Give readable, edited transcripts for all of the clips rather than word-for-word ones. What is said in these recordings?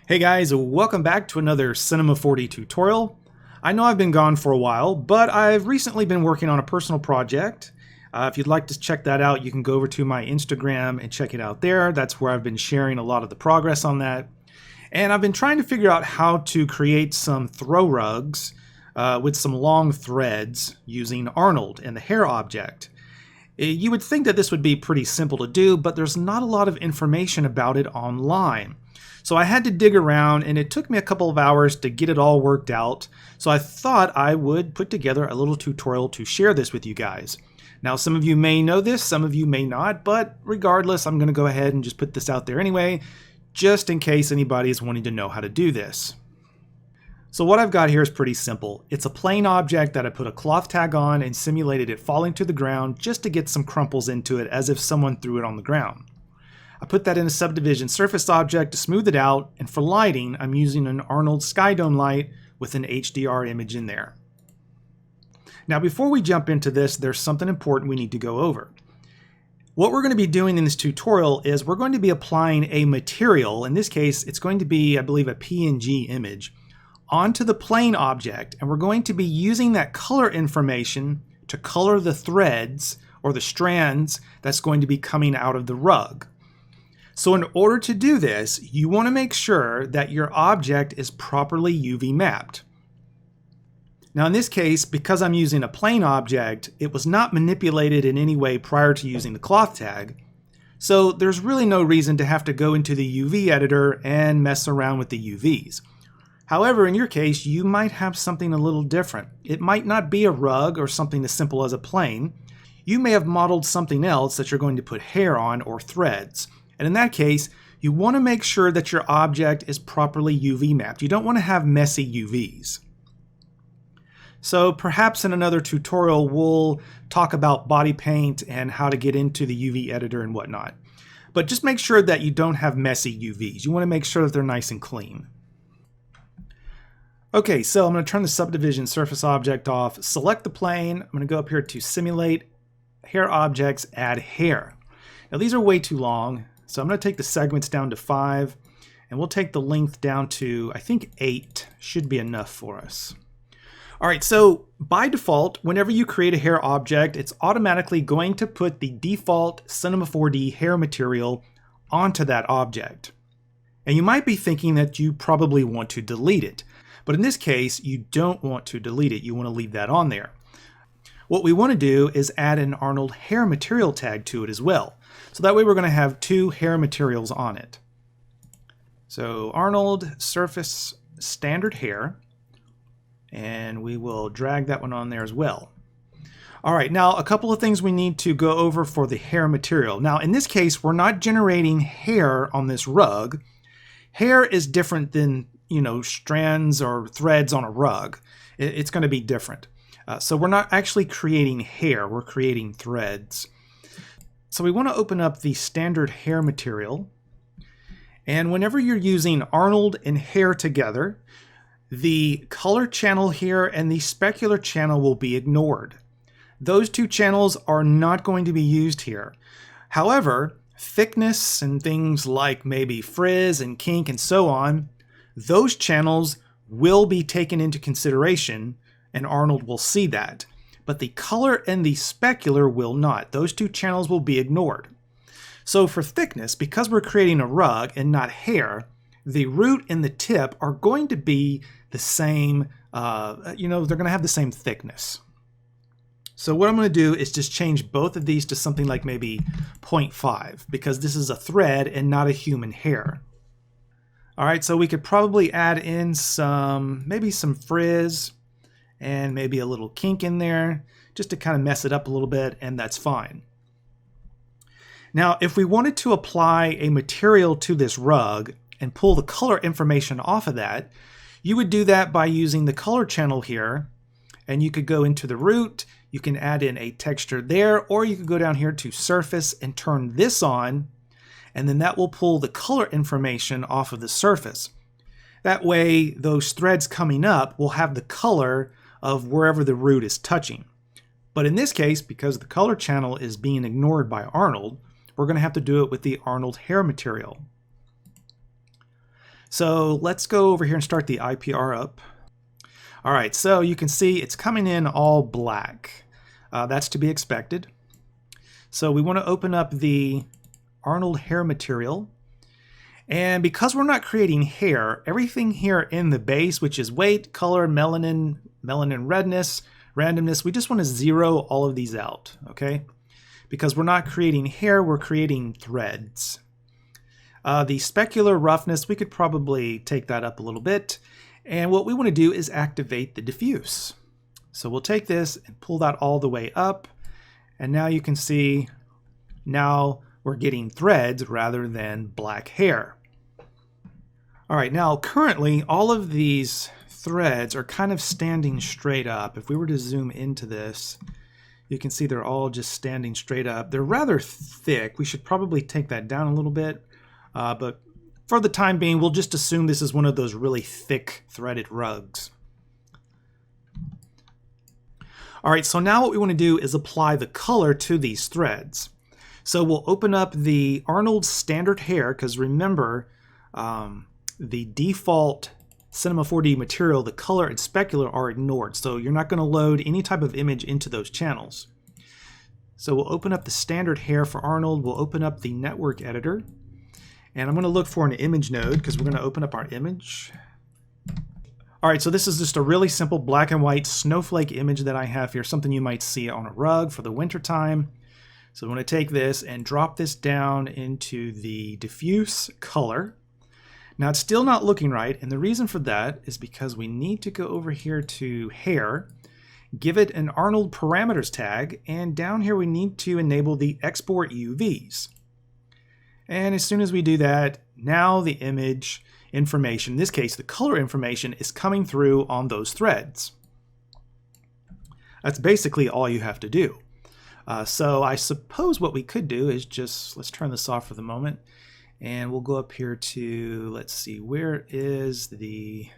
Hey guys, welcome back to another Cinema 4D tutorial. I know I've been gone for a while, but I've recently been working on a personal project. If you'd like to check that out, you can go over to my Instagram and check it out there. That's where I've been sharing a lot of the progress on that. And I've been trying to figure out how to create some throw rugs with some long threads using Arnold and the hair object. You would think that this would be pretty simple to do, but there's not a lot of information about it online. So I had to dig around, and it took me a couple of hours to get it all worked out. So I thought I would put together a little tutorial to share this with you guys. Now, some of you may know this, some of you may not, but regardless, I'm going to go ahead and just put this out there anyway, just in case anybody is wanting to know how to do this. So what I've got here is pretty simple. It's a plain object that I put a cloth tag on and simulated it falling to the ground just to get some crumples into it as if someone threw it on the ground. I put that in a subdivision surface object to smooth it out, and for lighting, I'm using an Arnold Sky Dome light with an HDR image in there. Now before we jump into this, there's something important we need to go over. What we're going to be doing in this tutorial is we're going to be applying a material, in this case it's going to be, I believe, a PNG image, onto the plane object, and we're going to be using that color information to color the threads or the strands that's going to be coming out of the rug. So in order to do this, you want to make sure that your object is properly UV mapped. Now in this case, because I'm using a plane object, it was not manipulated in any way prior to using the cloth tag. So there's really no reason to have to go into the UV editor and mess around with the UVs. However, in your case, you might have something a little different. It might not be a rug or something as simple as a plane. You may have modeled something else that you're going to put hair on or threads. And in that case, you want to make sure that your object is properly UV mapped. You don't want to have messy UVs. So perhaps in another tutorial, we'll talk about body paint and how to get into the UV editor and whatnot. But just make sure that you don't have messy UVs. You want to make sure that they're nice and clean. Okay, so I'm going to turn the subdivision surface object off, select the plane. I'm going to go up here to simulate hair objects, add hair. Now these are way too long. So I'm going to take the segments down to 5, and we'll take the length down to, I think 8 should be enough for us. All right, so by default, whenever you create a hair object, it's automatically going to put the default Cinema 4D hair material onto that object. And you might be thinking that you probably want to delete it, but in this case, you don't want to delete it. You want to leave that on there. What we want to do is add an Arnold Hair material tag to it as well. So that way we're going to have 2 hair materials on it. So Arnold surface standard hair, and we will drag that one on there as well. All right, now a couple of things we need to go over for the hair material. Now in this case, we're not generating hair on this rug. Hair is different than, strands or threads on a rug. It's going to be different. So we're not actually creating hair, we're creating threads. So we want to open up the standard hair material. And whenever you're using Arnold and hair together, the color channel here and the specular channel will be ignored. Those 2 channels are not going to be used here. However, thickness and things like maybe frizz and kink and so on, those channels will be taken into consideration, and Arnold will see that. But the color and the specular will not. Those 2 channels will be ignored. So for thickness, because we're creating a rug and not hair, the root and the tip are going to be the same, they're going to have the same thickness. So what I'm going to do is just change both of these to something like maybe 0.5, because this is a thread and not a human hair. All right, so we could probably add in maybe some frizz, and maybe a little kink in there just to kind of mess it up a little bit, and that's fine. Now, if we wanted to apply a material to this rug and pull the color information off of that, you would do that by using the color channel here, and you could go into the root, you can add in a texture there, or you could go down here to surface and turn this on, and then that will pull the color information off of the surface. That way, those threads coming up will have the color of wherever the root is touching. But in this case, because the color channel is being ignored by Arnold, we're going to have to do it with the Arnold hair material. So let's go over here and start the IPR up. All right, so you can see it's coming in all black. That's to be expected. So we want to open up the Arnold Hair material. And because we're not creating hair, everything here in the base, which is weight, color, melanin redness, randomness, we just want to zero all of these out, okay? Because we're not creating hair, we're creating threads. The specular roughness, we could probably take that up a little bit. And what we want to do is activate the diffuse. So we'll take this and pull that all the way up. And now you can see, now we're getting threads rather than black hair. All right, now currently all of these threads are kind of standing straight up. If we were to zoom into this, you can see they're all just standing straight up. They're rather thick. We should probably take that down a little bit. But for the time being, we'll just assume this is one of those really thick threaded rugs. All right, so now what we want to do is apply the color to these threads. So we'll open up the Arnold standard hair, because remember, the default Cinema 4D material, the color and specular are ignored. So you're not going to load any type of image into those channels. So we'll open up the standard hair for Arnold. We'll open up the network editor. And I'm going to look for an image node because we're going to open up our image. All right, so this is just a really simple black and white snowflake image that I have here, something you might see on a rug for the winter time. So I'm going to take this and drop this down into the diffuse color. Now it's still not looking right, and the reason for that is because we need to go over here to hair, give it an Arnold parameters tag, and down here we need to enable the export UVs. And as soon as we do that, now the image information, in this case the color information, is coming through on those threads. That's basically all you have to do. So I suppose what we could do is just, let's turn this off for the moment, and we'll go up here to, let's see, where is the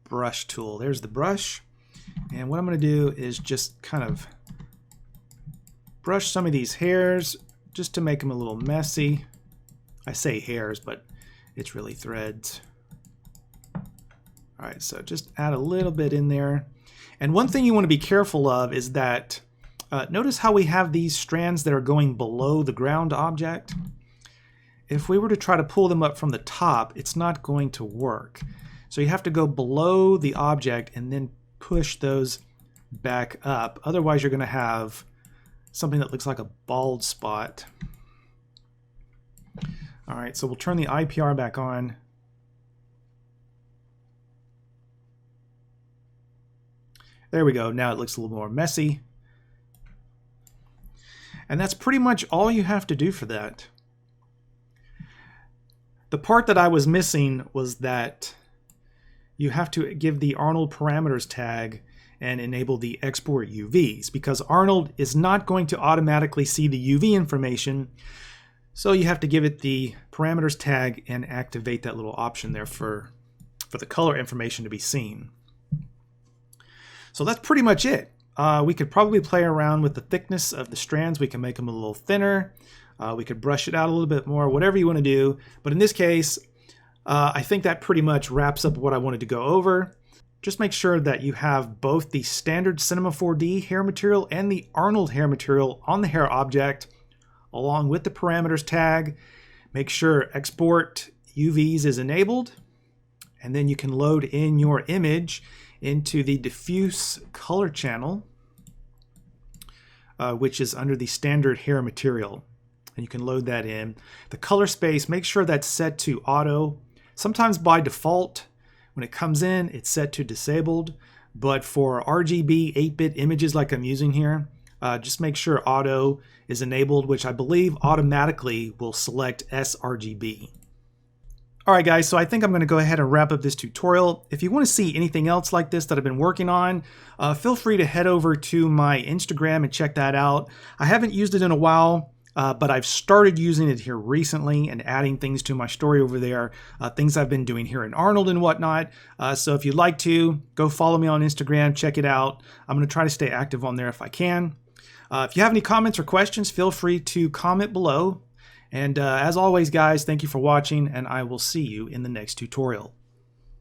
brush tool? There's the brush. And what I'm going to do is just kind of brush some of these hairs just to make them a little messy. I say hairs, but it's really threads. All right, so just add a little bit in there. And one thing you want to be careful of is that, notice how we have these strands that are going below the ground object. If we were to try to pull them up from the top, it's not going to work. So you have to go below the object and then push those back up. Otherwise, you're going to have something that looks like a bald spot. All right, so we'll turn the IPR back on. There we go. Now it looks a little more messy. And that's pretty much all you have to do for that. The part that I was missing was that you have to give the Arnold parameters tag and enable the export UVs, because Arnold is not going to automatically see the UV information. So you have to give it the parameters tag and activate that little option there for the color information to be seen. So that's pretty much it. We could probably play around with the thickness of the strands. We can make them a little thinner. We could brush it out a little bit more, whatever you want to do. But in this case, I think that pretty much wraps up what I wanted to go over. Just make sure that you have both the standard Cinema 4D hair material and the Arnold hair material on the hair object, along with the parameters tag. Make sure export UVs is enabled, and then you can load in your image into the diffuse color channel, which is under the standard hair material. And you can load that in. The color space, make sure that's set to auto. Sometimes by default, when it comes in, it's set to disabled. But for RGB 8-bit images like I'm using here, just make sure auto is enabled, which I believe automatically will select sRGB. All right, guys, so I think I'm going to go ahead and wrap up this tutorial. If you want to see anything else like this that I've been working on, feel free to head over to my Instagram and check that out. I haven't used it in a while, but I've started using it here recently and adding things to my story over there, things I've been doing here in Arnold and whatnot. So if you'd like to, go follow me on Instagram, check it out. I'm going to try to stay active on there if I can. If you have any comments or questions, feel free to comment below. And as always, guys, thank you for watching, and I will see you in the next tutorial.